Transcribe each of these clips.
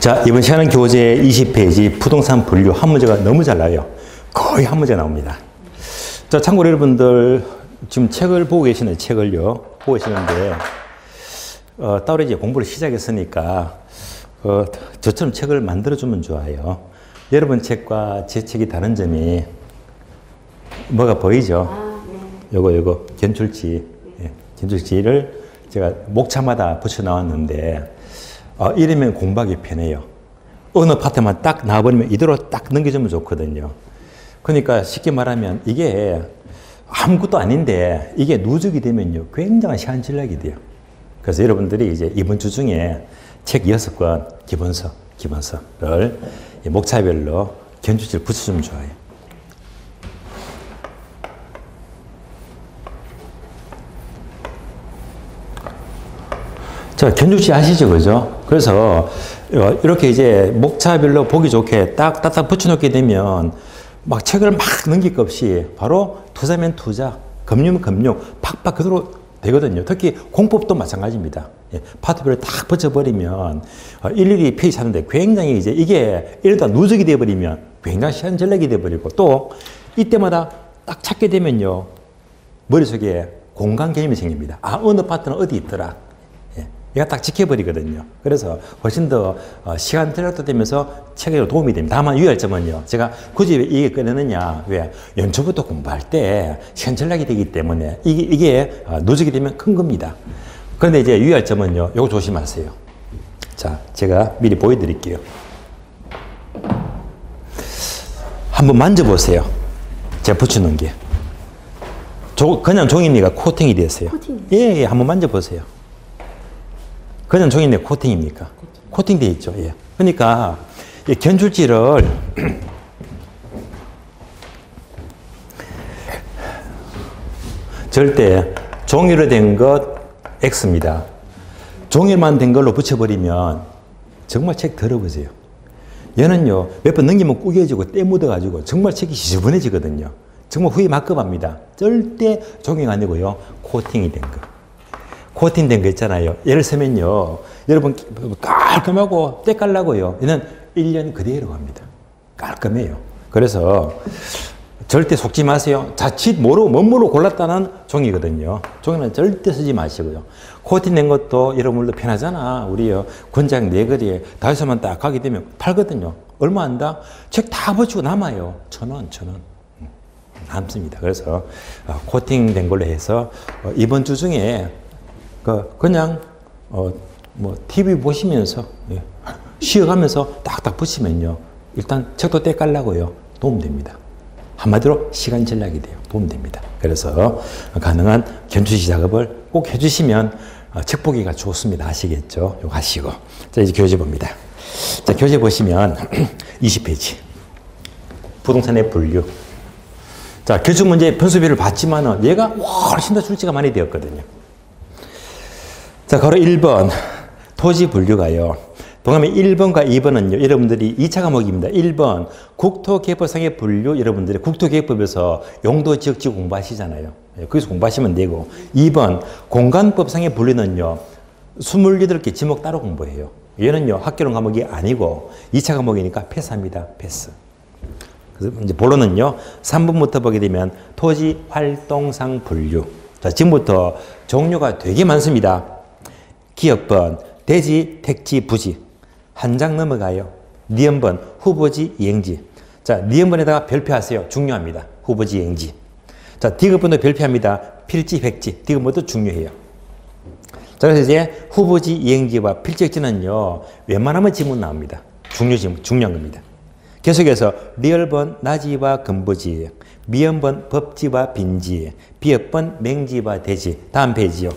자, 이번 시간은 교재 20페이지 부동산 분류 한 문제가 너무 잘 나와요. 거의 한 문제 나옵니다. 자, 참고로 여러분들 지금 책을 보고 계시는 책을요. 보고 계시는데 따로 이제 공부를 시작했으니까 저처럼 책을 만들어주면 좋아요. 여러분 책과 제 책이 다른 점이 뭐가 보이죠? 요거 견출지. 예, 견출지를 제가 목차마다 붙여 나왔는데 이러면 공부하기 편해요. 어느 파트만 딱 나와버리면 이대로 딱 넘겨주면 좋거든요. 그러니까 쉽게 말하면 이게 아무것도 아닌데 이게 누적이 되면요. 굉장한 시간 절약이 돼요. 그래서 여러분들이 이제 이번 주 중에 책 6권 기본서를 목차별로 견출지를 붙여주면 좋아요. 자, 견출지 아시죠? 그죠? 그래서 이렇게 이제 목차별로 보기 좋게 딱딱딱 붙여놓게 되면 막 책을 막 넘길 것 없이 바로 투자면 투자, 금융은 금융, 팍팍 그대로 되거든요. 특히 공법도 마찬가지입니다. 예, 파트별로 딱 붙여버리면 일일이 페이지 하는데 굉장히 이제 이게 이러다 누적이 돼버리면 굉장히 시간 절약이 돼버리고 또 이때마다 딱 찾게 되면요. 머릿속에 공간 개념이 생깁니다. 아, 어느 파트는 어디 있더라. 얘가 딱 지켜버리거든요. 그래서 훨씬 더 시간 절약도 되면서 책에 도움이 됩니다. 다만 유의할 점은요. 제가 굳이 왜 이게 꺼내느냐. 왜? 연초부터 공부할 때 시간 절약이 되기 때문에 이게 누적이 되면 큰 겁니다. 그런데 이제 유의할 점은요. 이거 조심하세요. 자, 제가 미리 보여드릴게요. 한번 만져보세요. 제가 붙여놓은 게. 그냥 종이니까 코팅이 됐어요. 예, 한번 만져보세요. 그냥 종이네 코팅입니까? 코팅되어 있죠. 예. 그러니까 이 견출지를 절대 종이로 된 것 X입니다. 종이만 된 걸로 붙여버리면 정말 책 더러워져요. 얘는요 몇 번 넘기면 구겨지고 때 묻어가지고 정말 책이 지저분해지거든요. 정말 후회 막급합니다. 절대 종이가 아니고요 코팅이 된 거. 코팅된 거 있잖아요. 예를 들면요. 여러분 깔끔하고 때깔나고요. 얘는 1년 그대로 갑니다. 깔끔해요. 그래서 절대 속지 마세요. 자칫 멋모르고 골랐다는 종이거든요. 종이는 절대 쓰지 마시고요. 코팅된 것도 여러분들도 편하잖아. 우리요. 권장 네거리에 다이소만 딱 가게 되면 팔거든요. 얼마 한다? 책 다 붙이고 남아요. 1,000원. 남습니다. 그래서 코팅된 걸로 해서 이번 주 중에 그냥 TV 보시면서 쉬어가면서 딱딱 붙이면요 일단 책도 때깔나고요 도움됩니다. 한마디로 시간 절약이 돼요. 도움됩니다. 그래서 가능한 견출지 작업을 꼭 해주시면 책 보기가 좋습니다. 아시겠죠? 이거 하시고 자 이제 교재 봅니다. 자 교재 보시면 20페이지 부동산의 분류. 자 교수 문제 분수비를 봤지만은 얘가 훨씬 더 출제가 많이 되었거든요. 자, 바로 1번 토지 분류가요. 동남에 1번과 2번은요. 여러분들이 2차 과목입니다. 1번 국토개법상의 분류 여러분들이 국토개법에서 용도지역지 공부하시잖아요. 거기서 공부하시면 되고 2번 공간법상의 분류는요. 28개 지목 따로 공부해요. 얘는요. 학교론 과목이 아니고 2차 과목이니까 패스합니다. 패스. 그래서 이제 본론은요. 3번부터 보게 되면 토지 활동상 분류. 자, 지금부터 종류가 되게 많습니다. 기업번, 대지, 택지, 부지. 한 장 넘어가요. 니은번, 후보지, 이행지. 자, 니은번에다가 별표하세요. 중요합니다. 후보지, 이행지. 자, 디귿번도 별표합니다. 필지, 백지. 디귿번도 중요해요. 자, 그래서 이제 후보지, 이행지와 필지역지는요, 웬만하면 지문 나옵니다. 중요한 겁니다. 계속해서 리얼번, 나지와 근부지, 미연번, 법지와 빈지, 비읍번, 맹지와 대지. 다음 페이지요.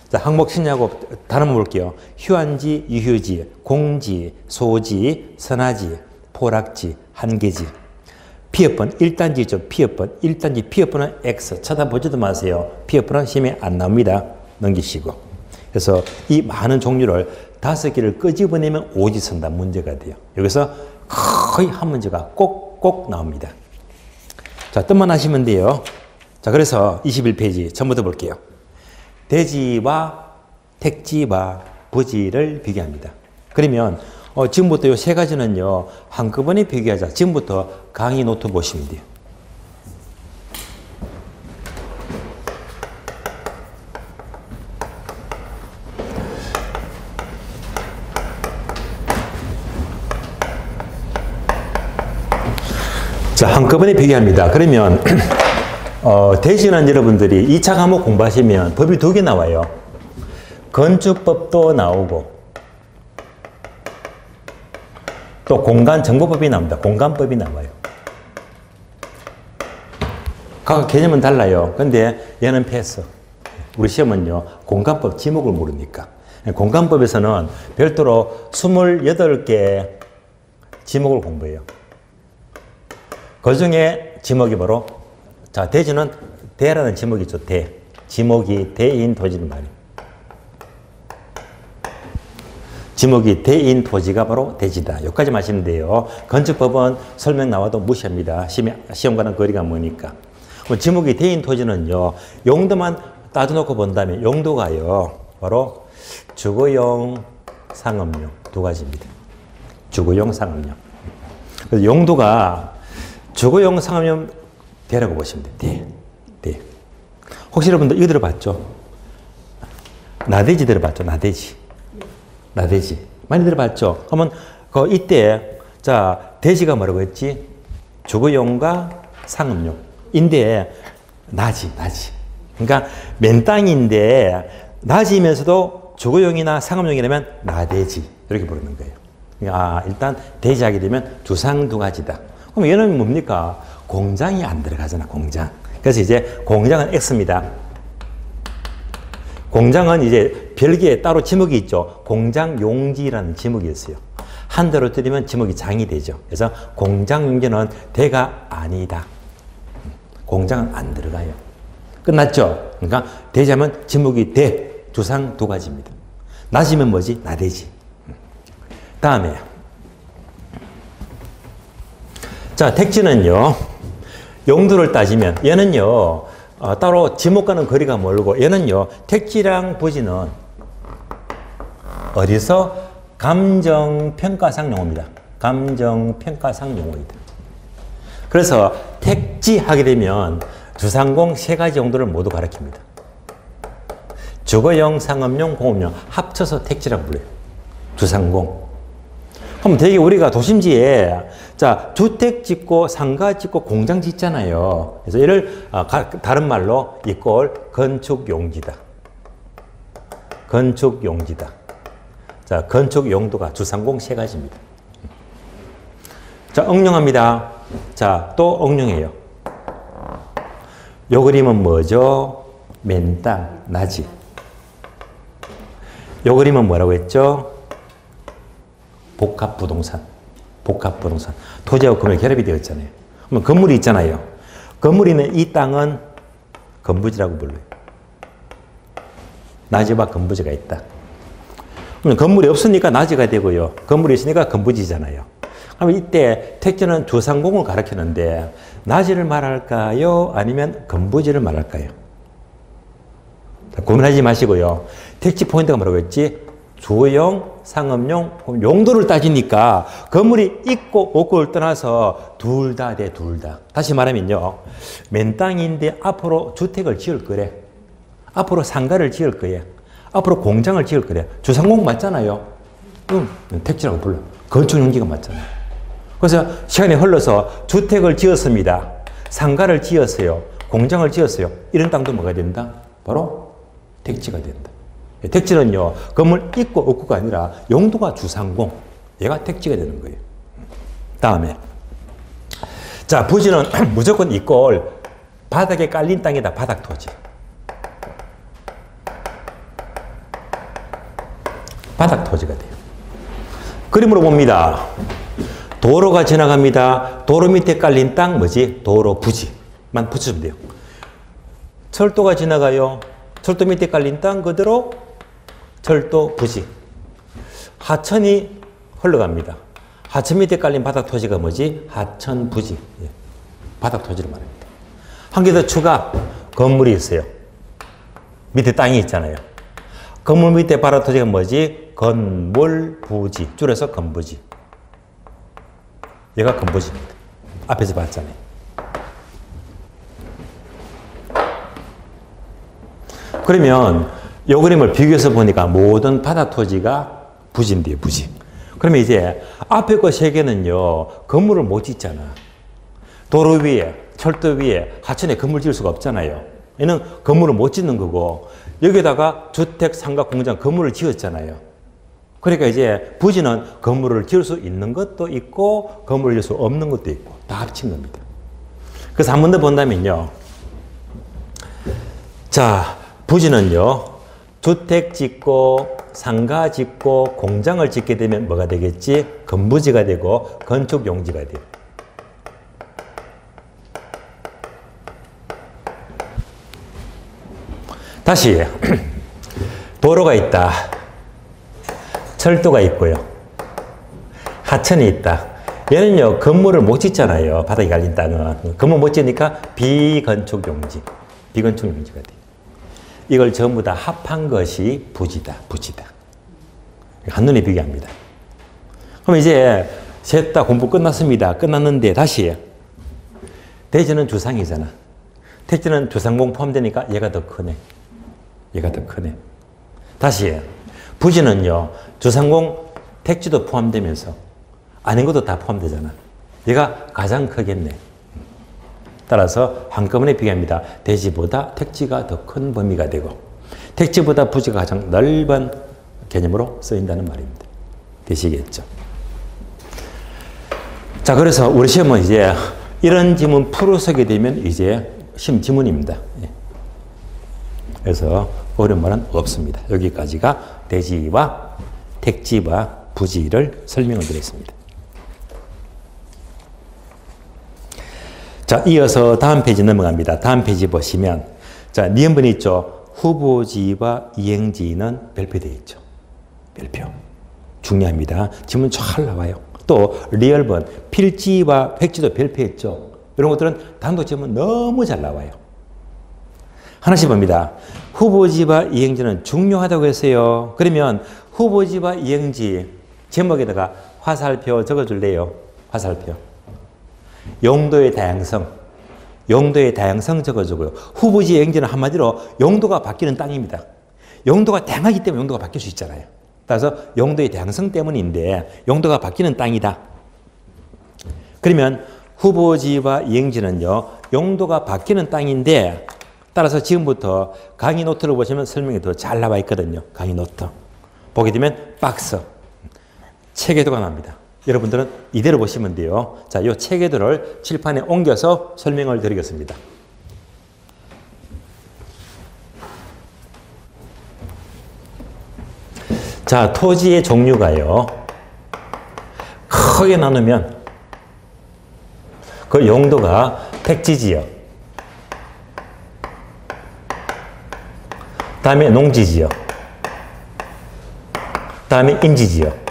자, 항목 신냐고 다른 거 볼게요. 휴안지, 유휴지, 공지, 소지, 선화지, 포락지, 한계지. 피읍번 1단지죠. 피읍번 1단지. 피읍번은 X. 쳐다보지도 마세요. 피읍번은 시험에 안 나옵니다. 넘기시고. 그래서 이 많은 종류를 5개를 끄집어내면 오지선다 문제가 돼요. 여기서 거의 한 문제가 꼭 나옵니다. 자, 뜻만 하시면 돼요. 자, 그래서 21페이지 처음부터 볼게요. 대지와 택지와 부지를 비교합니다. 그러면 지금부터 요 세 가지는요, 한꺼번에 표기하자. 지금부터 강의 노트 보시면 돼요. 자, 한꺼번에 표기합니다. 그러면, 대신한 여러분들이 2차 과목 공부하시면 법이 2개 나와요. 건축법도 나오고, 또 공간정보법이 나옵니다. 공간법이 나와요. 각 개념은 달라요. 근데 얘는 패스. 우리 시험은요, 공간법 지목을 모르니까. 공간법에서는 별도로 28개 지목을 공부해요. 그 중에 지목이 바로, 자, 대지는 대라는 지목이 있죠. 대. 지목이 대인 토지는 말이에요. 지목이 대인 토지가 바로 대지다. 여기까지 마시면 돼요. 건축법은 설명 나와도 무시합니다. 시험과는 거리가 머니까. 지목이 대인 토지는요, 용도만 따져놓고 본다면 용도가요, 바로 주거용, 상업용 두 가지입니다. 주거용, 상업용. 그래서 용도가 주거용, 상업용 대라고 보시면 돼요. 대. 혹시 여러분들 이거 들어봤죠? 나대지 들어봤죠? 나대지. 많이 들어봤죠? 그러면 이때 자, 대지가 뭐라고 했지? 주거용과 상업용. 인데 낮이. 그러니까 맨 땅인데 낮이면서도 주거용이나 상업용이라면 나대지. 이렇게 부르는 거예요. 그러니까 일단 대지하게 되면 주상 두 가지다. 그럼 얘는 뭡니까? 공장이 안 들어가잖아, 공장. 그래서 이제 공장은 X입니다. 공장은 이제 별개에 따로 지목이 있죠. 공장용지라는 지목이 있어요. 한 대로 들이면 지목이 장이 되죠. 그래서 공장용지는 대가 아니다. 공장은 안 들어가요. 끝났죠? 그러니까 대지하면 지목이 대, 주상 두 가지입니다. 낮이면 뭐지? 나대지. 다음에 자, 택지는요, 용도를 따지면 얘는요, 따로 지목과는 거리가 멀고 얘는요, 택지랑 부지는 어디서? 감정평가상 용어입니다. 감정평가상 용어이다. 그래서 택지 하게 되면 주상공 세 가지 용도를 모두 가리킵니다. 주거용, 상업용, 공업용 합쳐서 택지라고 불러요. 주상공. 그럼 되게 우리가 도심지에 자, 주택 짓고 상가 짓고 공장 짓잖아요. 그래서 얘를 다른 말로 이꼴 건축용지다. 건축용지다. 자, 건축용도가 주상공 세 가지입니다. 자, 응용합니다. 자, 또 응용해요. 요 그림은 뭐죠? 맨 땅, 나지. 요 그림은 뭐라고 했죠? 복합부동산. 복합부동산. 토지하고 건물이 결합이 되어 있잖아요. 그러면 건물이 있잖아요. 건물이 있는 이 땅은 건부지라고 불러요. 나지와 건부지가 있다. 그러면 건물이 없으니까 나지가 되고요. 건물이 있으니까 건부지잖아요. 그럼 이때 택지는 주상공을 가리키는데 나지를 말할까요? 아니면 건부지를 말할까요? 고민하지 마시고요. 택지 포인트가 뭐라고 했지? 주거용, 상업용, 용도를 따지니까 건물이 있고 없고를 떠나서 둘 다 돼, 둘 다. 다시 말하면요. 맨 땅인데 앞으로 주택을 지을 거래. 앞으로 상가를 지을 거예요. 앞으로 공장을 지을 거래. 주상공 맞잖아요. 택지라고 불러. 건축용지가 맞잖아요. 그래서 시간이 흘러서 주택을 지었습니다. 상가를 지었어요. 공장을 지었어요. 이런 땅도 뭐가 된다? 바로 택지가 된다. 택지는요, 건물 있고 없고가 아니라 용도가 주상공. 얘가 택지가 되는 거예요. 다음에. 자, 부지는 무조건 이꼴 바닥에 깔린 땅이다. 바닥 토지. 바닥 토지가 돼요. 그림으로 봅니다. 도로가 지나갑니다. 도로 밑에 깔린 땅 뭐지? 도로 부지만 붙여주면 돼요. 철도가 지나가요. 철도 밑에 깔린 땅 그대로 철도 부지. 하천이 흘러갑니다. 하천 밑에 깔린 바닥 토지가 뭐지? 하천 부지. 예. 바닥 토지를 말합니다. 한 개 더 추가. 건물이 있어요. 밑에 땅이 있잖아요. 건물 밑에 바닥 토지가 뭐지? 건물부지, 줄여서 건부지. 얘가 건부지입니다. 앞에서 봤잖아요. 그러면 이 그림을 비교해서 보니까 모든 바다 토지가 부지인데요, 부지. 그러면 이제 앞에 거 세 개는요, 건물을 못 짓잖아. 도로 위에, 철도 위에, 하천에 건물 지을 수가 없잖아요. 얘는 건물을 못 짓는 거고, 여기다가 주택, 상가, 공장, 건물을 지었잖아요. 그러니까 이제 부지는 건물을 지을 수 있는 것도 있고, 건물을 지을 수 없는 것도 있고, 다 합친 겁니다. 그래서 한 번 더 본다면요. 자, 부지는요, 주택 짓고, 상가 짓고, 공장을 짓게 되면 뭐가 되겠지? 건부지가 되고, 건축 용지가 돼요. 다시, 도로가 있다. 철도가 있고요. 하천이 있다. 얘는요, 건물을 못 짓잖아요. 바닥에 갈린 땅은. 건물 못 짓으니까 비건축 용지. 비건축 용지가 돼요. 이걸 전부 다 합한 것이 부지다. 부지다. 한눈에 비교합니다. 그럼 이제 셋 다 공부 끝났습니다. 끝났는데 다시 대지는 주상이잖아. 택지는 주상공 포함되니까 얘가 더 크네. 얘가 더 크네. 다시 부지는요. 주상공 택지도 포함되면서 아닌 것도 다 포함되잖아. 얘가 가장 크겠네. 따라서 한꺼번에 비교합니다. 대지보다 택지가 더 큰 범위가 되고 택지보다 부지가 가장 넓은 개념으로 쓰인다는 말입니다. 되시겠죠? 자, 그래서 우리 시험은 이제 이런 지문 풀어서게 되면 이제 시험 지문입니다. 그래서 어려운 말은 없습니다. 여기까지가 대지와 택지와 부지를 설명을 드렸습니다. 자, 이어서 다음 페이지 넘어갑니다. 다음 페이지 보시면, 자, 니은번이 있죠. 후보지와 이행지는 별표되어 있죠. 별표. 중요합니다. 지문 잘 나와요. 또, 리얼번, 필지와 획지도 별표했죠. 이런 것들은 단독 지문 너무 잘 나와요. 하나씩 봅니다. 후보지와 이행지는 중요하다고 했어요. 그러면 후보지와 이행지 제목에다가 화살표 적어줄래요? 화살표. 용도의 다양성, 용도의 다양성 적어주고요. 후보지 이행지는 한마디로 용도가 바뀌는 땅입니다. 용도가 다양하기 때문에 용도가 바뀔 수 있잖아요. 따라서 용도의 다양성 때문인데 용도가 바뀌는 땅이다. 그러면 후보지와 이행지는요. 용도가 바뀌는 땅인데 따라서 지금부터 강의 노트를 보시면 설명이 더 잘 나와 있거든요. 강의 노트. 보게 되면 박스, 체계도가 나옵니다. 여러분들은 이대로 보시면 돼요. 자, 이 체계도를 칠판에 옮겨서 설명을 드리겠습니다. 자, 토지의 종류가요. 크게 나누면 그 용도가 택지지역, 다음에 농지지역, 다음에 임지지역.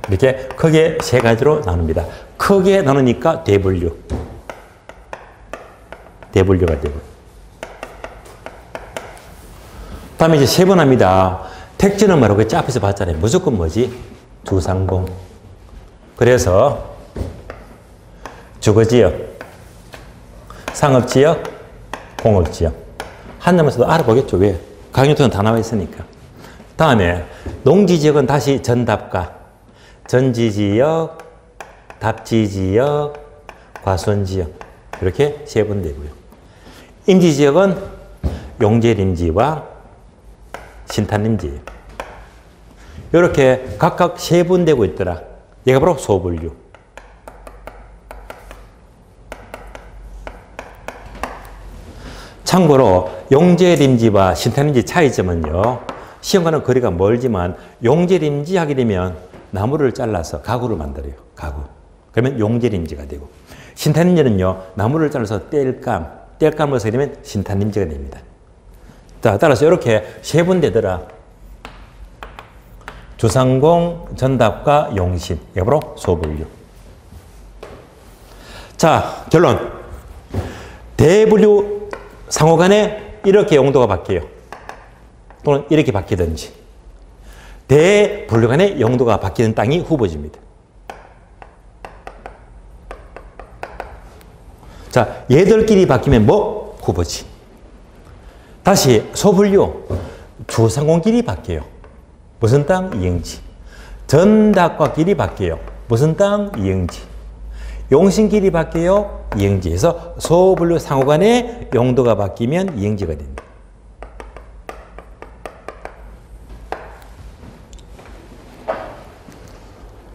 이렇게 크게 세 가지로 나눕니다. 크게 나누니까 대분류. 대분류가 되고. 다음에 이제 세 번 합니다. 택지는 뭐라고 했지? 앞에서 봤잖아요. 무조건 뭐지? 주상공. 그래서 주거지역, 상업지역, 공업지역. 한나면서도 알아보겠죠. 왜? 강의노트는 다 나와 있으니까. 다음에 농지지역은 다시 전답과 전지지역, 답지지역, 과수원지역 이렇게 세 번 되고요. 임지지역은 용제림지와 신탄림지 이렇게 각각 세 번 되고 있더라. 얘가 바로 소분류. 참고로 용제림지와 신탄림지 차이점은요. 시험과는 거리가 멀지만 용제림지 하게 되면 나무를 잘라서 가구를 만들어요. 가구. 그러면 용제림지가 되고 신탄림지는요. 나무를 잘라서 땔감을 쓰게 되면 신탄림지가 됩니다. 자, 따라서 이렇게 세 번 되더라. 주상공, 전답과 용신. 이게 바로 소분류. 자, 결론. 대분류 상호간에 이렇게 용도가 바뀌어요. 또는 이렇게 바뀌든지. 대분류간의 용도가 바뀌는 땅이 후보지입니다. 자, 얘들끼리 바뀌면 뭐? 후보지. 다시 소분류, 주상공끼리 바뀌어요. 무슨 땅? 이행지. 전닭과끼리 바뀌어요. 무슨 땅? 이행지. 용신끼리 바뀌어요. 이행지. 그래서 소분류 상호간의 용도가 바뀌면 이행지가 됩니다.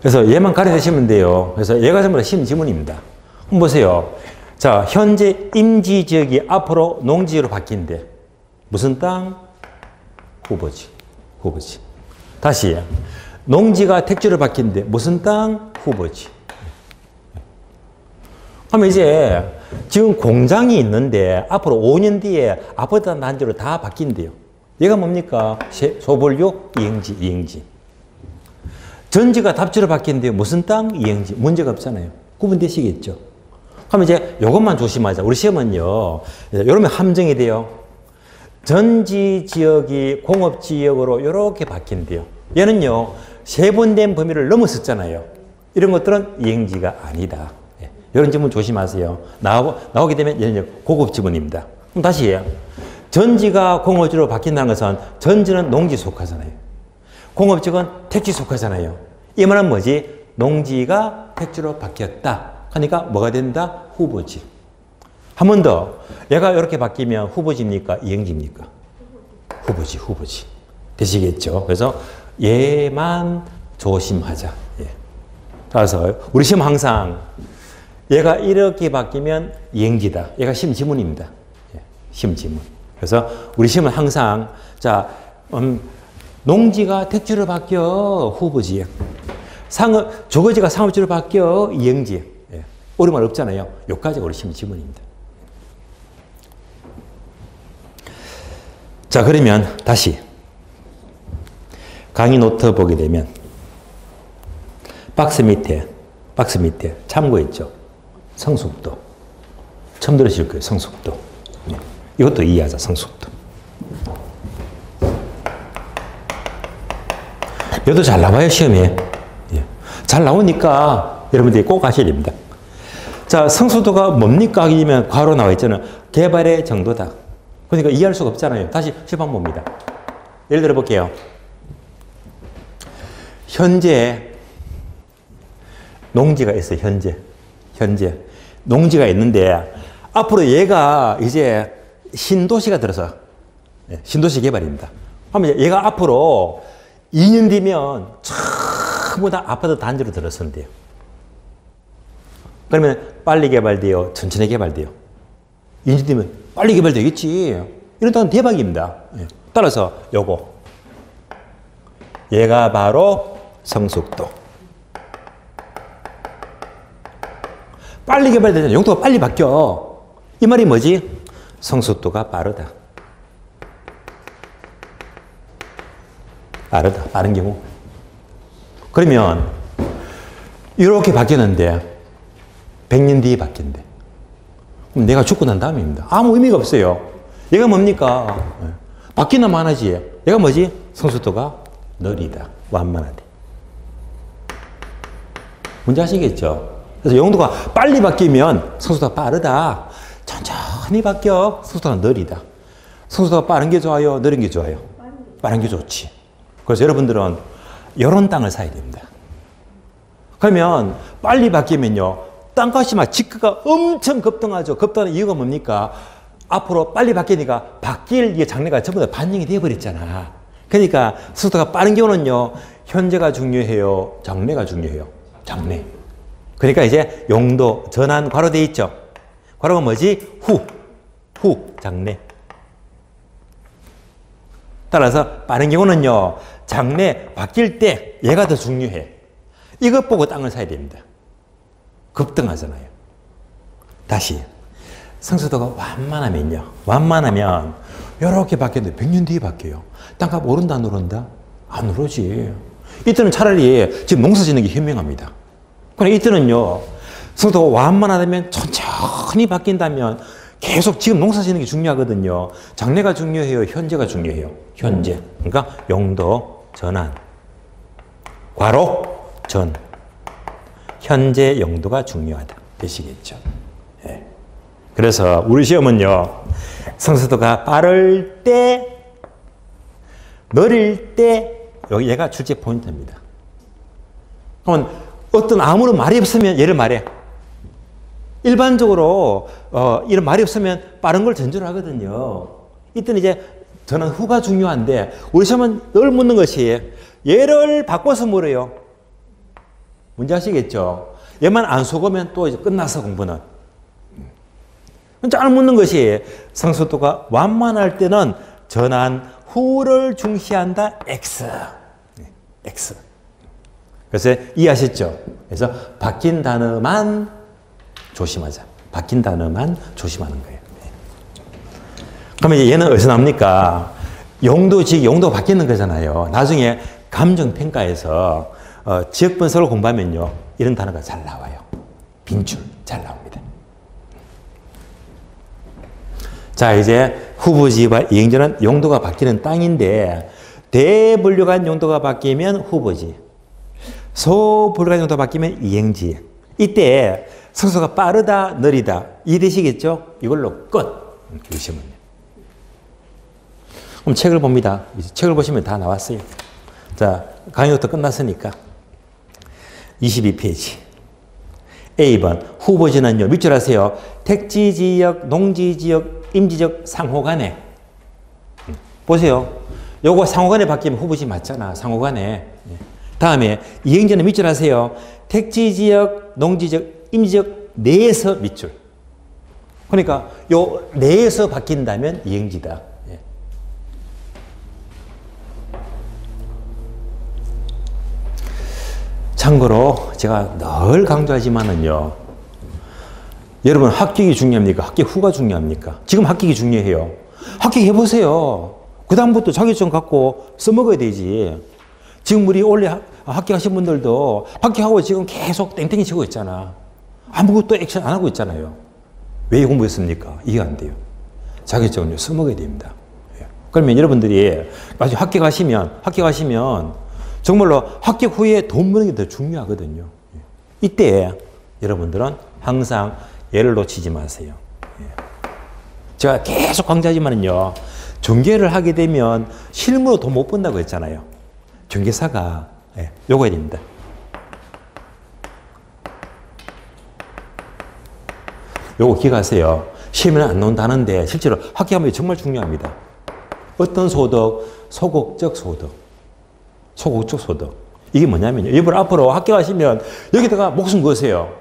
그래서 얘만 가려내시면 돼요. 그래서 얘가 전부 다 시험 지문입니다. 한번 보세요. 자, 현재 임지 지역이 앞으로 농지로 바뀐대. 무슨 땅? 후보지. 후보지. 다시. 농지가 택지로 바뀐대. 무슨 땅? 후보지. 그럼 이제 지금 공장이 있는데 앞으로 5년 뒤에 아파트 단지로 다 바뀐대요. 얘가 뭡니까? 소분류, 이행지, 이행지. 전지가 답지로 바뀐대요. 무슨 땅? 이행지. 문제가 없잖아요. 구분되시겠죠? 그럼 이제 이것만 조심하자. 우리 시험은요, 이러면 함정이 돼요. 전지 지역이 공업 지역으로 이렇게 바뀐대요. 얘는요, 세분된 범위를 넘었었잖아요. 이런 것들은 이행지가 아니다. 이런 질문 조심하세요. 나오게 되면 얘는 고급 지문입니다. 그럼 다시 해요. 전지가 공업지로 바뀐다는 것은 전지는 농지 속하잖아요. 공업지역은 택지 속하잖아요. 이 말은 뭐지? 농지가 택지로 바뀌었다. 그러니까 뭐가 된다? 후보지. 한 번 더. 얘가 이렇게 바뀌면 후보지입니까? 이행지입니까? 후보지, 후보지. 되시겠죠? 그래서 얘만 조심하자. 예. 따라서 우리 시험 항상 얘가 이렇게 바뀌면 이행지다. 얘가 시험 지문입니다. 예. 시험 지문. 그래서 우리 시험은 항상 자, 농지가 택지로 바뀌어 후보지. 조거지가 상업지로 바뀌어 이행지. 예. 어려운 말 없잖아요. 여기까지가 우리 시험 지문입니다. 자, 그러면 다시 강의 노트 보게 되면 박스 밑에 참고했죠. 성숙도. 처음 들으실 거예요. 성숙도. 예. 이것도 이해하자. 성숙도. 이것도 잘 나와요. 시험에. 예. 잘 나오니까 여러분들이 꼭 하셔야 됩니다. 자, 성숙도가 뭡니까? 하면 괄호 나와 있잖아요. 개발의 정도다. 그러니까 이해할 수가 없잖아요. 다시 시험 봅니다. 예를 들어 볼게요. 현재 농지가 있어요. 현재 농지가 있는데 앞으로 얘가 이제 신도시가 들어서 신도시 개발입니다. 그러면 얘가 앞으로 2년 뒤면 전부 다 아파트 단지로 들어선대요. 그러면 빨리 개발돼요? 천천히 개발돼요? 2년 뒤면 빨리 개발되겠지. 이런다면 대박입니다. 따라서 요거. 얘가 바로 성숙도. 빨리 개발되잖아요. 용도가 빨리 바뀌어. 이 말이 뭐지? 성숙도가 빠르다. 빠른 경우. 그러면 이렇게 바뀌었는데 100년 뒤에 바뀐대. 그럼 내가 죽고 난 다음입니다. 아무 의미가 없어요. 얘가 뭡니까? 바뀌나 마나지. 얘가 뭐지? 성숙도가 느리다. 완만하대. 문제 아시겠죠? 그래서 용도가 빨리 바뀌면 성숙도가 빠르다. 천천히 바뀌어. 성숙도가 느리다. 성숙도가 빠른 게 좋아요? 느린 게 좋아요? 빠른 게 좋지. 그래서 여러분들은 이런 땅을 사야 됩니다. 그러면 빨리 바뀌면요. 땅값이 막 지가가 엄청 급등하죠. 급등하는 이유가 뭡니까? 앞으로 빨리 바뀌니까 바뀔 이 장래가 전부 다 반영이 되어버렸잖아. 그러니까 속도가 빠른 경우는요. 현재가 중요해요? 장래가 중요해요? 장래. 그러니까 이제 용도, 전환, 괄호되어 있죠. 괄호가 뭐지? 장래. 따라서 빠른 경우는요. 장래 바뀔 때 얘가 더 중요해. 이것 보고 땅을 사야 됩니다. 급등하잖아요. 다시 성숙도가 완만하면 이렇게 바뀌었는데 100년 뒤에 바뀌어요. 땅값 오른다 안 오른다? 안 오르지. 이때는 차라리 지금 농사 짓는 게 현명합니다. 그러나 이때는요. 성숙도가 완만하다면 천천히 바뀐다면 계속 지금 농사 짓는 게 중요하거든요. 장래가 중요해요? 현재가 중요해요? 현재. 그러니까 용도, 전환. 괄호 전. 현재 용도가 중요하다. 되시겠죠. 예. 그래서 우리 시험은요, 성서도가 빠를 때, 느릴 때, 여기 얘가 출제 포인트입니다. 그러면 어떤 아무런 말이 없으면 얘를 말해. 일반적으로 이런 말이 없으면 빠른 걸 전제로 하거든요. 이때는 이제 저는 후가 중요한데 우리 시험은 늘 묻는 것이 얘를 바꿔서 물어요. 문제 아시겠죠? 얘만 안 속으면 또 이제 끝나서 공부는. 잘 묻는 것이 성서도가 완만할 때는 전한 후를 중시한다. X. X. 그래서 이해하셨죠? 그래서 바뀐 단어만 조심하자. 바뀐 단어만 조심하는 거예요. 그러면 이제 얘는 어디서 납니까? 용도가 바뀌는 거잖아요. 나중에 감정평가에서 지역 분석을 공부하면요, 이런 단어가 잘 나와요. 빈줄 잘 나옵니다. 자, 이제 후보지와 이행지는 용도가 바뀌는 땅인데 대분류간 용도가 바뀌면 후보지, 소분류간 용도가 바뀌면 이행지. 이때 성서가 빠르다, 느리다 이해되시겠죠? 이걸로 끝. 교시문요. 그럼 책을 봅니다. 책을 보시면 다 나왔어요. 자, 강의부터 끝났으니까 22페이지. A번 후보지는요, 밑줄 하세요. 택지지역, 농지지역, 임지적 상호간에. 보세요. 요거 상호간에 바뀌면 후보지 맞잖아. 상호간에. 다음에 이행지는 밑줄 하세요. 택지지역, 농지지역, 임지적 내에서 밑줄. 그러니까 요 내에서 바뀐다면 이행지다. 참고로 제가 늘 강조하지만은요, 여러분 합격이 중요합니까? 합격 후가 중요합니까? 지금 합격이 중요해요. 합격해보세요. 그 다음부터 자격증 갖고 써먹어야 되지. 지금 우리 원래 합격하신 분들도 합격하고 지금 계속 땡땡이 치고 있잖아. 아무것도 액션 안 하고 있잖아요. 왜 공부했습니까? 이해 안 돼요. 자격증을 써먹어야 됩니다. 그러면 여러분들이 나중에 합격하시면 정말로 합격 후에 돈 버는 게 더 중요하거든요. 이때 여러분들은 항상 얘를 놓치지 마세요. 제가 계속 강조하지만요, 중개를 하게 되면 실무로 돈 못 번다고 했잖아요. 중개사가 요거야 됩니다. 요거 기억하세요. 시험에는 안 나온다는데 실제로 합격하면 정말 중요합니다. 어떤 소득? 소극적 소득. 소극적 소득. 이게 뭐냐면요, 일부러 앞으로 합격하시면 여기다가 목숨 거세요.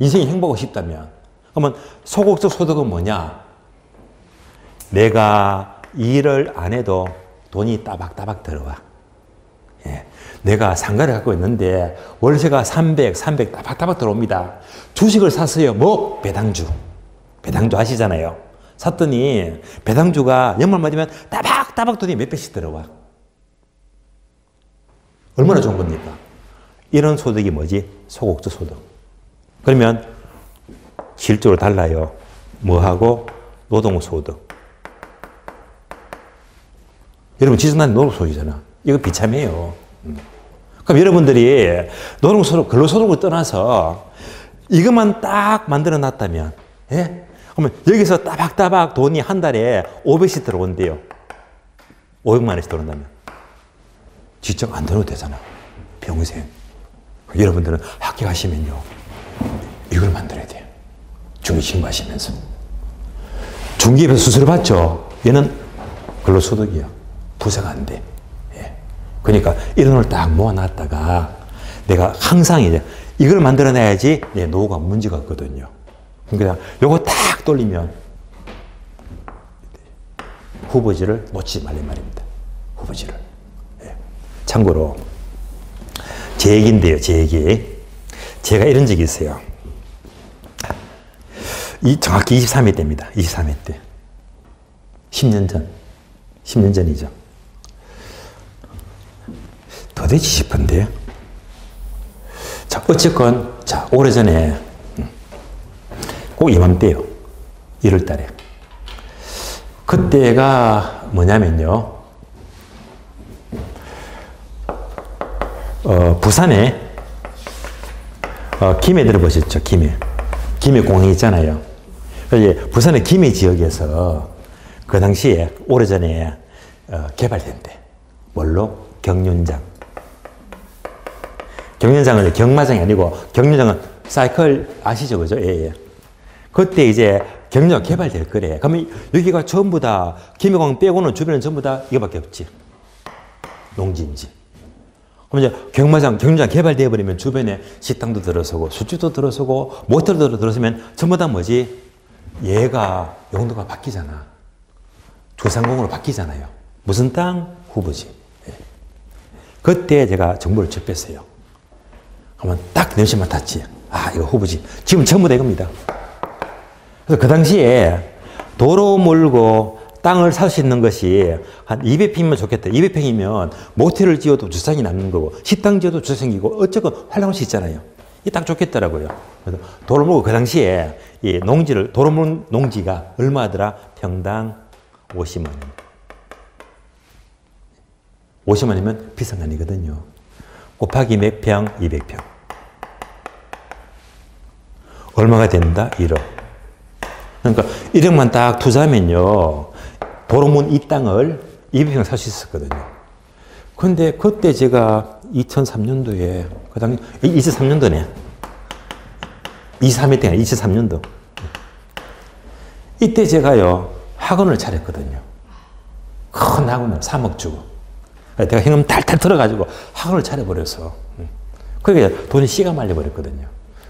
인생이 행복하고 싶다면. 그러면 소극적 소득은 뭐냐? 내가 일을 안 해도 돈이 따박따박 들어와. 예. 내가 상가를 갖고 있는데 월세가 300 따박따박 들어옵니다. 주식을 샀어요. 뭐? 배당주. 배당주 아시잖아요. 샀더니 배당주가 연말 맞으면 따박따박 돈이 몇 배씩 들어와. 얼마나 좋은 겁니까? 이런 소득이 뭐지? 소극적 소득. 그러면 실적으로 달라요. 뭐하고? 노동소득. 여러분 지수난 노동소득이잖아. 이거 비참해요. 그럼 여러분들이 노동소득, 근로소득을 떠나서 이것만 딱 만들어 놨다면, 예? 그러면 여기서 따박따박 돈이 한 달에 500씩 들어온대요. 500만 원씩 들어온다면. 직접 안 들어도 되잖아. 평생. 여러분들은 합격하시면요, 이걸 만들어야 돼요. 중개 신고하시면서. 중개에서 수수료 받죠? 얘는 근로소득이요. 부사가 안 돼. 예. 그러니까 이런 걸 딱 모아놨다가 내가 항상 이제 이걸 만들어내야지 내 노후가 문제가 없거든요. 그러니까 요거 딱 돌리면 후보지를 놓치지 말란 말입니다. 후보지를. 예. 참고로 제 얘기인데요. 제 얘기. 제가 이런 적이 있어요. 정확히 23회 때입니다. 23회 때. 10년 전. 10년 전이죠. 도대체 싶은데. 자, 어쨌건, 자, 오래전에, 꼭 이맘때요. 1월 달에. 그때가 뭐냐면요. 부산에 김해 들어보셨죠? 김해 공항 있잖아요. 부산의 김해 지역에서 그 당시에 오래전에 개발된대. 뭘로? 경륜장. 경륜장은 경마장이 아니고 경륜장은 사이클 아시죠? 그죠? 예, 예. 그때 이제 경륜장 개발될 거래. 그러면 여기가 전부 다 김해공항 빼고는 주변은 전부 다 이거밖에 없지. 농지인지. 그럼 이제 경륜장 개발되어 버리면 주변에 식당도 들어서고 술집도 들어서고 모텔도 들어서면 전부 다 뭐지? 얘가 용도가 바뀌잖아. 주상공으로 바뀌잖아요. 무슨 땅? 후보지. 예. 그때 제가 정보를 접했어요. 그러면 딱 냄새 맡았지. 아, 이거 후보지. 지금 전부 다 이겁니다. 그래서 그 당시에 도로 물고 땅을 살 수 있는 것이 한 200평이면 좋겠다. 200평이면 모텔을 지어도 주상이 남는 거고 식당 지어도 주상 생기고 어쨌건 활용할 수 있잖아요. 이 딱 좋겠더라고요. 그래서 도로 물고 그 당시에 이 농지를 도로 물 농지가 얼마더라? 평당 50만 원. 50만 원이면 비싼 거 아니거든요. 곱하기 몇 평? 200평. 얼마가 된다? 1억. 그러니까 1억만 딱 투자하면요. 도로문 이 땅을 200평 살 수 있었거든요. 근데 그때 제가 2003년도에, 그 당시, 2003년도네. 23회 때가 2003년도. 이때 제가요, 학원을 차렸거든요. 큰 학원을 3억 주고. 내가 현금 탈탈 들어가지고 학원을 차려버려서. 그러니까 돈이 씨가 말려버렸거든요.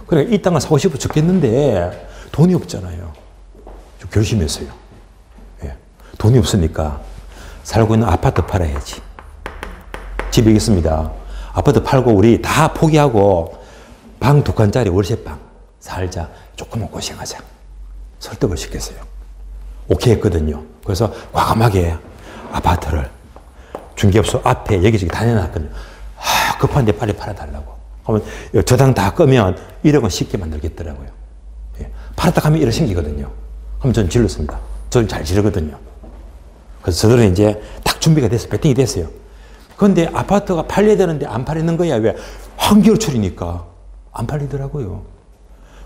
그러니까 이 땅을 사고 싶어 죽겠는데 돈이 없잖아요. 좀 결심했어요. 예. 돈이 없으니까 살고 있는 아파트 팔아야지. 집이 있습니다. 아파트 팔고 우리 다 포기하고 방 2칸짜리 월세방 살자. 조금만 고생하자. 설득을 시켰어요. 오케이 했거든요. 그래서 과감하게 아파트를 중개업소 앞에 여기저기 다녀놨거든요. 급한데 빨리 팔아달라고. 그러면 저당 다 끄면 1억은 쉽게 만들겠더라고요. 예. 팔았다 가면 1억 생기거든요. 그럼 저는 질렀습니다. 저는 잘 지르거든요. 그래서 저들은 이제 딱 준비가 됐어요. 배팅이 됐어요. 그런데 아파트가 팔려야 되는데 안 팔리는 거야. 왜? 한겨울철이니까 안 팔리더라고요.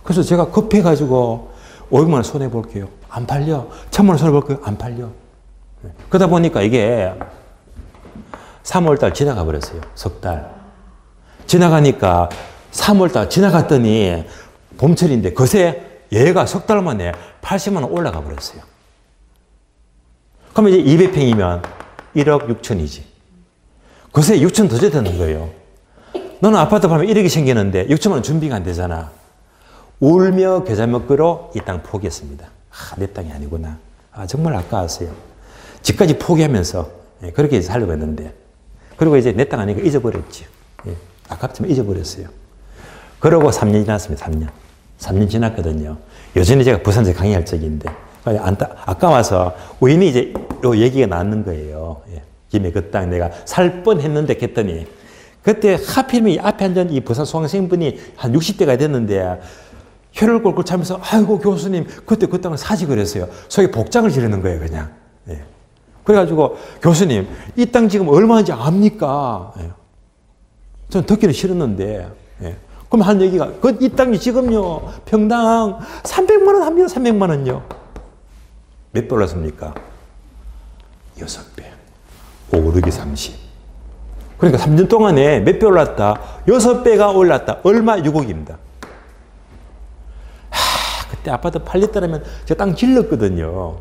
그래서 제가 급해가지고 500만 원 손해볼게요. 안 팔려. 1000만 원 손해볼게요. 안 팔려. 그러다 보니까 이게 3월달 지나가 버렸어요. 석 달. 지나가니까 3월달 지나갔더니 봄철인데 그새 얘가 석 달 만에 80만 원 올라가 버렸어요. 그러면 이제 200평이면 1억 6천이지. 그새 6천 더 줘야 되는 거예요. 너는 아파트 팔면 1억이 생기는데 6천만 원 준비가 안 되잖아. 울며 겨자 먹기로 이 땅 포기했습니다. 내 땅이 아니구나. 정말 아까웠어요. 집까지 포기하면서 그렇게 살려고 했는데 그리고 이제 내 땅 아니니까 잊어버렸지. 아깝지만 잊어버렸어요. 그러고 3년 지났습니다. 3년 지났거든요. 여전히 제가 부산에서 강의할 적인데 아까워서 우연히 이제 요 얘기가 나왔는 거예요. 김해 그 땅 내가 살 뻔했는데 했더니 그때 하필이면 앞에 앉은 이 부산 수강생분이 한 60대가 됐는데 혀를 꼴꼴 차면서 아이고 교수님 그때 그 땅을 사지 그랬어요. 속에 복장을 지르는 거예요 그냥. 그래가지고 교수님 이 땅 지금 얼마인지 압니까? 저는 듣기는 싫었는데 그럼 한 얘기가 이 땅이 지금요 평당 300만 원 합니다. 300만 원요. 몇 배 올랐습니까? 6배. 5, 6이 30. 그러니까 3년 동안에 몇 배 올랐다? 6배가 올랐다. 얼마? 6억입니다. 그때 아파트 팔렸더라면 제가 땅 질렀거든요.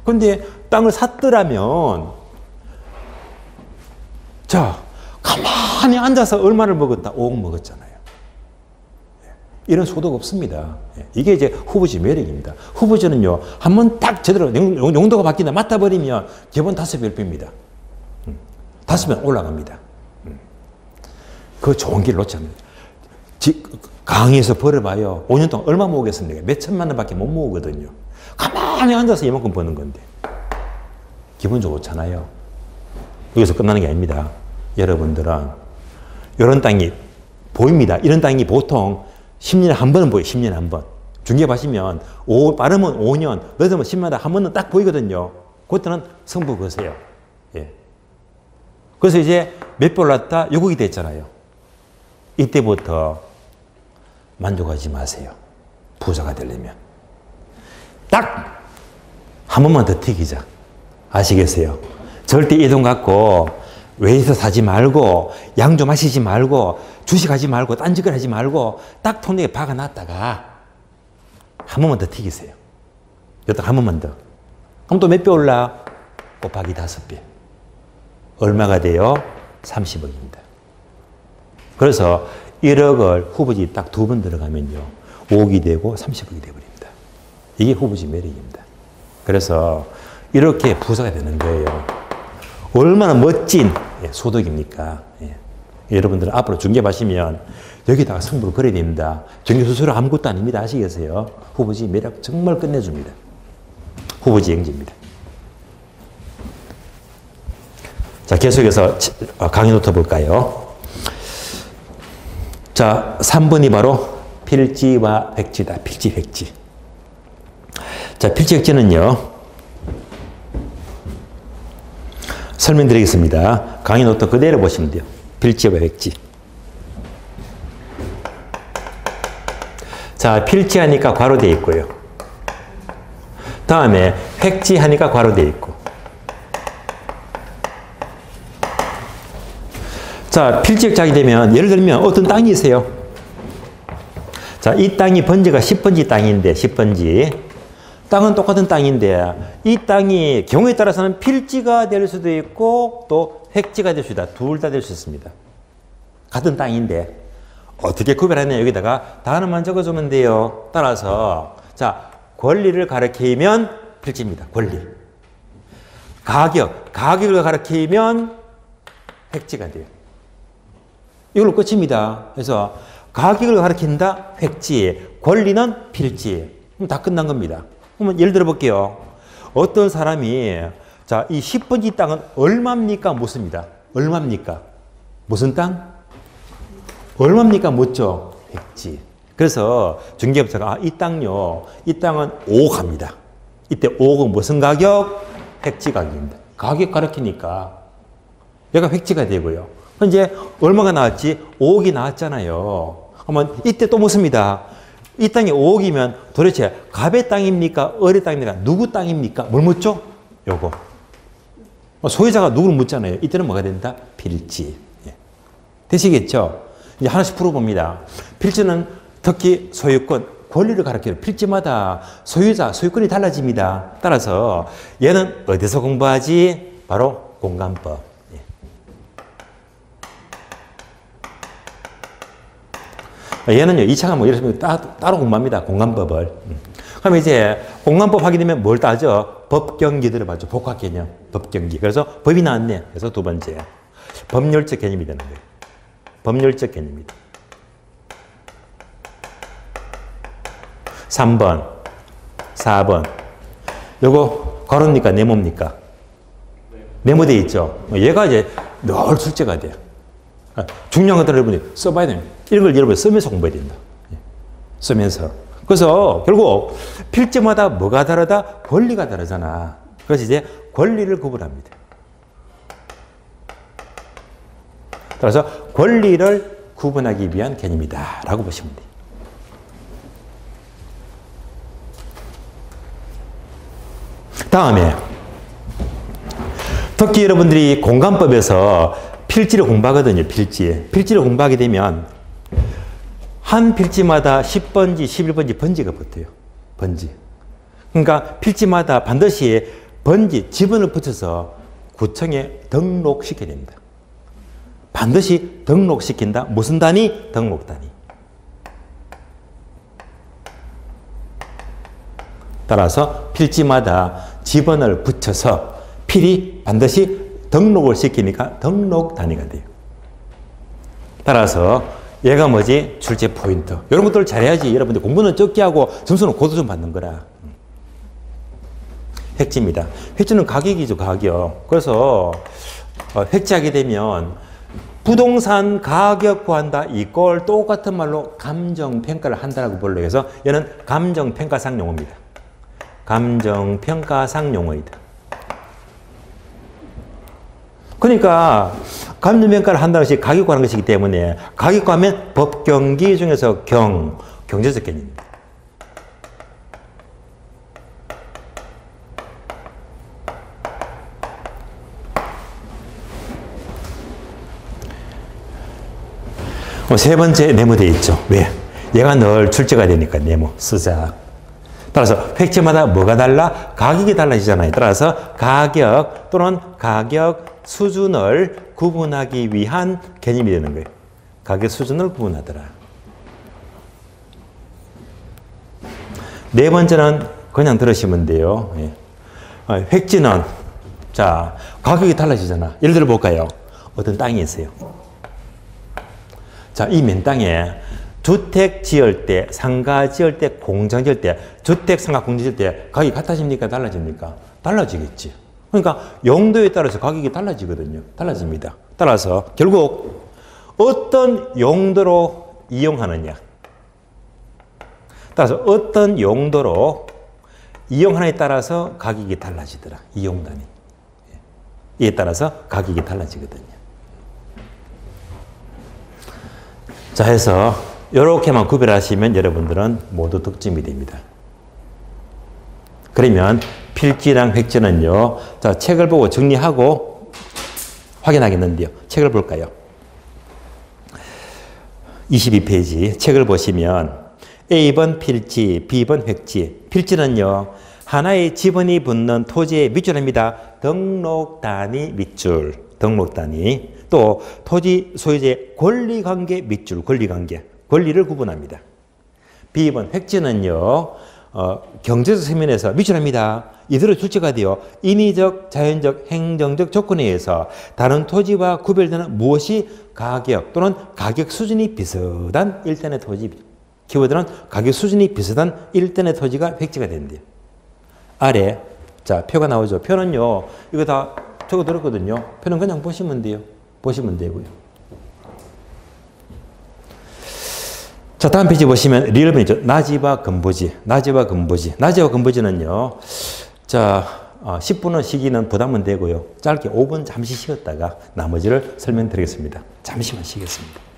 근데 땅을 샀더라면 자 가만히 앉아서 얼마를 먹었다? 5억 먹었잖아요. 이런 소득 없습니다. 이게 이제 후보지 매력입니다. 후보지는요 한번 딱 제대로 용도가 바뀐다 맡아버리면 기본 5배 10배입니다. 5배 올라갑니다. 그 좋은 길을 놓지 않습니다. 강의에서 벌어봐요. 5년 동안 얼마 모으겠습니까? 몇 천만 원밖에 못 모으거든요. 가만히 앉아서 이만큼 버는 건데. 기분 좋잖아요. 여기서 끝나는 게 아닙니다. 여러분들은 이런 땅이 보입니다. 이런 땅이 보통 10년에 한 번은 보여요. 10년에 한 번. 중개 봐시면 빠르면 5년, 늦으면 10년에 한 번은 딱 보이거든요. 그때는 승부 거세요. 그래서 이제 몇 배 올랐다? 6억이 됐잖아요. 이때부터 만족하지 마세요. 부자가 되려면. 딱 한 번만 더 튀기자. 아시겠어요? 절대 이 돈 갖고 외에서 사지 말고 양주 마시지 말고 주식하지 말고 딴짓을 하지 말고 딱 통장에 박아놨다가 한 번만 더 튀기세요. 여기다 한 번만 더. 그럼 또 몇 배 올라? 곱하기 5배. 얼마가 돼요? 30억입니다. 그래서 1억을 후보지 딱 2번 들어가면요. 5억이 되고 30억이 되어버립니다. 이게 후보지 매력입니다. 그래서 이렇게 부자가 되는 거예요. 얼마나 멋진 소득입니까? 예. 여러분들은 앞으로 중개하시면 여기다가 승부를 걸어야 됩니다. 중개수수료 아무것도 아닙니다. 아시겠어요? 후보지 매력 정말 끝내줍니다. 후보지 영지입니다. 자, 계속해서 강의 노트 볼까요? 자, 3번이 바로 필지와 백지다. 필지, 백지. 자, 필지, 백지는요. 설명드리겠습니다. 강의 노트 그대로 보시면 돼요. 필지와 백지. 자, 필지하니까 괄호되어 있고요. 다음에 획지하니까 괄호되어 있고. 자, 필지역작이 되면 예를 들면 어떤 땅이 있어요. 자, 이 땅이 번지가 10번지 땅인데 10번지. 땅은 똑같은 땅인데 이 땅이 경우에 따라서는 필지가 될 수도 있고 또 획지가 될 수도 있다. 둘 다 될 수 있습니다. 같은 땅인데 어떻게 구별하냐 여기다가 단어만 적어주면 돼요. 따라서 자, 권리를 가리키면 필지입니다. 권리. 가격을 가리키면 획지가 돼요. 이걸로 끝입니다. 그래서 가격을 가리킨다 획지, 권리는 필지. 그럼 다 끝난 겁니다. 그러면 예를 들어 볼게요. 어떤 사람이 자, 이 10번지 땅은 얼마입니까? 묻습니다. 얼마입니까? 무슨 땅? 얼마입니까? 묻죠. 획지. 그래서 중개업자가 이 땅요. 이 땅은 5억 합니다. 이때 5억은 무슨 가격? 획지 가격입니다. 가격 가리키니까 얘가 획지가 되고요. 이제 얼마가 나왔지? 5억이 나왔잖아요. 그러면 이때 또 묻습니다. 이 땅이 5억이면 도대체 갑의 땅입니까? 을의 땅입니까? 누구 땅입니까? 뭘 묻죠? 요거. 소유자가 누구를 묻잖아요. 이때는 뭐가 된다? 필지. 예. 되시겠죠? 이제 하나씩 풀어봅니다. 필지는 특히 소유권, 권리를 가리키는 필지마다 소유권이 달라집니다. 따라서 얘는 어디서 공부하지? 바로 공간법. 얘는요, 2차 과목 예를 들면 따로 공부합니다. 공간법을. 그럼 이제 공간법 하게 되면 뭘 따죠? 법경기 들어봤죠. 복합 개념, 법경기. 그래서 법이 나왔네. 그래서 두 번째. 법률적 개념이 되는 거예요. 법률적 개념이다. 3번, 4번. 요거 괄호입니까? 네모입니까? 네모되어 있죠. 얘가 이제 늘 출제가 돼요. 중요한 것들을 여러분이 써봐야 됩니다. 이런 걸 여러분이 쓰면서 공부해야 된다. 쓰면서. 그래서 결국 필지마다 뭐가 다르다? 권리가 다르잖아. 그래서 이제 권리를 구분합니다. 따라서 권리를 구분하기 위한 개념이다 라고 보시면 돼요. 다음에 특히 여러분들이 공간법에서 필지를 공부하거든요. 필지를 공부하게 되면 한 필지마다 10번지, 11번지 번지가 붙어요. 번지. 그러니까 필지마다 반드시 번지, 지번을 붙여서 구청에 등록시켜야 됩니다. 반드시 등록시킨다. 무슨 단위? 등록 단위. 따라서 필지마다 지번을 붙여서 필이 반드시 등록을 시키니까 등록 단위가 돼요. 따라서 얘가 뭐지? 출제 포인트. 이런 것들을 잘해야지 여러분들 공부는 적게 하고 점수는 고도 좀 받는 거라. 획지입니다. 획지는 가격이죠. 가격. 그래서 획지하게 되면 부동산 가격 구한다 이꼴 똑같은 말로 감정평가를 한다라고 불러요. 그래서 얘는 감정평가상 용어입니다. 감정평가상 용어이다. 그러니까 감정평가를 한다는 것이 가격화하는 것이기 때문에 가격화하면 법경기 중에서 경제적 개념입니다. 세 번째 네모되어 있죠. 왜? 얘가 늘 출제가 되니까 네모 쓰자. 따라서 획지마다 뭐가 달라? 가격이 달라지잖아요. 따라서 가격 또는 가격 수준을 구분하기 위한 개념이 되는 거예요. 가격 수준을 구분하더라. 네 번째는 그냥 들으시면 돼요. 획지는 자 가격이 달라지잖아. 예를 들어 볼까요? 어떤 땅이 있어요. 자, 이 맨 땅에 주택 지을 때, 상가 지을 때, 공장 지을 때, 주택, 상가, 공장 지을 때 가격이 같아집니까? 달라집니까? 달라지겠지. 그러니까 용도에 따라서 가격이 달라지거든요. 달라집니다. 따라서 결국 어떤 용도로 이용하느냐. 따라서 어떤 용도로 이용하느냐에 따라서 가격이 달라지더라. 이용단위. 이에 따라서 가격이 달라지거든요. 자, 해서 이렇게만 구별하시면 여러분들은 모두 득점이 됩니다. 그러면 필지랑 획지는요. 자, 책을 보고 정리하고 확인하겠는데요. 책을 볼까요? 22페이지 책을 보시면 A번 필지, B번 획지. 필지는요. 하나의 지번이 붙는 토지의 밑줄입니다. 등록 단위 밑줄. 등록 단위. 또 토지 소유자의 권리관계 밑줄, 권리관계. 권리를 구분합니다. B번 획지는요. 경제적 측면에서 밑줄입니다. 이대로 출제가 되어 인위적, 자연적, 행정적 조건에 의해서 다른 토지와 구별되는 무엇이 가격 또는 가격 수준이 비슷한 일단의 토지. 키워드는 가격 수준이 비슷한 일단의 토지가 획지가 된대요. 아래 자 표가 나오죠. 표는요. 이거 다 적어 들었거든요. 표는 그냥 보시면 돼요. 보시면 되고요. 자, 다음 페이지 보시면 리얼번이죠. 나지바 근보지. 나지바 근보지. 나지바 근보지는요. 자, 10분은 쉬기는 부담은 되고요. 짧게 5분 잠시 쉬었다가 나머지를 설명드리겠습니다. 잠시만 쉬겠습니다.